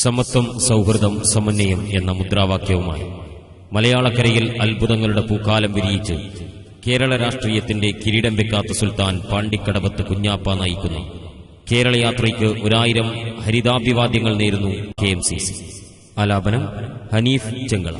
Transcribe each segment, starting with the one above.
സമത്വം, സൗഹൃദം, സമന്വയം എന്ന മുദ്രാവാക്യവുമായി മലയാളക്കരയിൽ അത്ഭുതങ്ങളുടെ പൂക്കാലം വിരിയിച്ച് കേരള രാഷ്ട്രീയത്തിന്റെ കിരീടം വെക്കാത്ത സുൽത്താൻ പാണ്ടിക്കടവത്ത് കുഞ്ഞാപ്പ നയിക്കുന്നു കേരളയാത്രയ്ക്ക് 1000 ഹരിതാഭിവാദ്യങ്ങൾ നേരുന്നു KMCC. ആലാപനം ഹനീഫ് ചെങ്കള.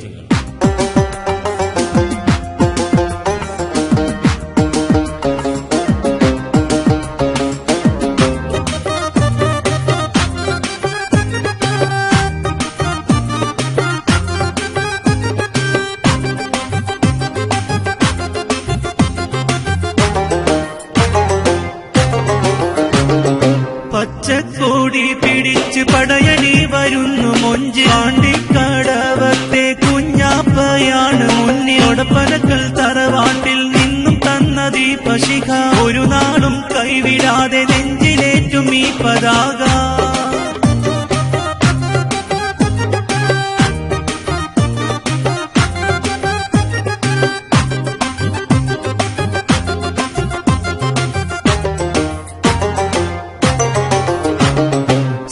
പച്ചക്കോടി പിടിച്ച് പടയണി വരുന്നു മൊഞ്ച്. പാണ്ടിക്കടവത്തെ കുഞ്ഞാപ്പയാണ് മുന്നിലൊടപ്പനക്കൽ തറവാട്ടിൽ നിന്നും തന്ന ദീപശിഖ. ഒരു നാളും കൈവിടാതെ നെഞ്ചിലേറ്റും ഈ പതാക.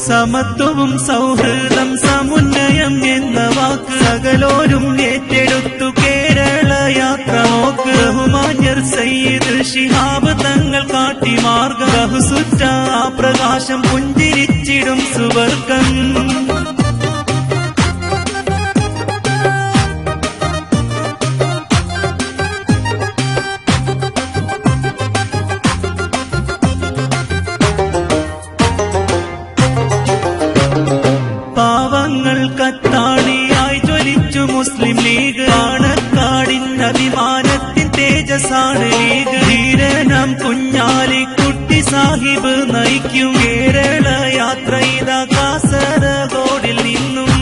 സമത്വവും സൗഹൃദം സമുന്നയം എന്ന വാക്ക് സകലോരും ഏറ്റെടുത്തു കേരള യാത്ര നോക്ക്. ബഹുമാന്യർ സയ്യിദ് ശിഹാബ് തങ്ങൾ കാട്ടി മാർഗം. ബഹുസുറ്റ ആ പ്രകാശം പുഞ്ചിരിച്ചിടും സുവർഗം. കത്താണിയായി ജ്വലിച്ചു മുസ്ലിം ലീഗ്. പാണക്കാടിൻ അഭിമാനത്തിൻ തേജസാണ് ലീഗ്. ധീരനാം കുഞ്ഞാലിക്കുട്ടി സാഹിബ് നയിക്കും കേരള യാത്ര ഇതാ കാസർഗോഡിൽ നിന്നും.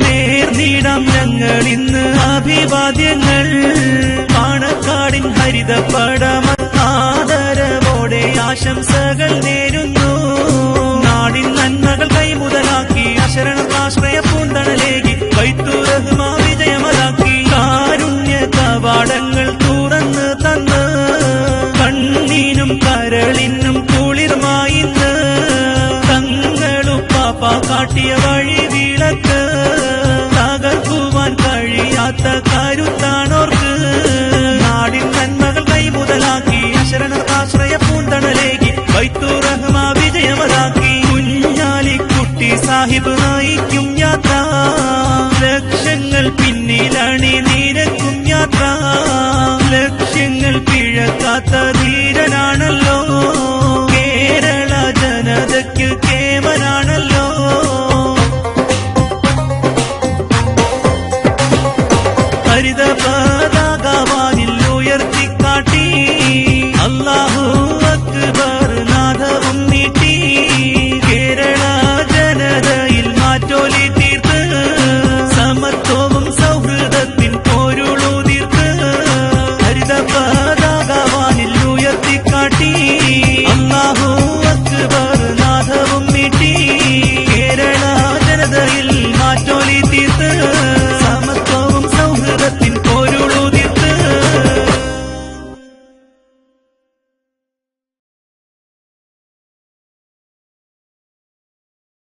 നേർന്നിടാം ഞങ്ങൾ ഇന്ന് അഭിവാദ്യങ്ങൾ. പാണക്കാടിൻ ഹരിതപ്പടം ആദരവോടെ ആശംസകൾ നേരുന്നു. നാടിൻ നന്മകൾ കൈമുതലാക്കി അശരണാശ്രയ പൂന്തണലേകി ബൈത്തുറഹ്മാ വിജയമതാക്കി. കാരുണ്യ കവാടങ്ങൾ തുറന്ന് തന്ന് കണ്ണീനും കരളിനും കുളിർമായിന്ന്. തങ്ങളുപ്പാപ്പ കാട്ടിയ വഴി വിളക്ക് തകർക്കുവാൻ കഴിയാത്ത കരുത്താണോർക്ക്. നാടിൻ നന്മകൾ കൈമുതലാക്കി അശരണാശ്രയ പൂന്തണലേകി ബൈത്തുറഹ്മാ വിജയമതാക്കി. കുഞ്ഞാലിക്കുട്ടി സാഹിബ് നായി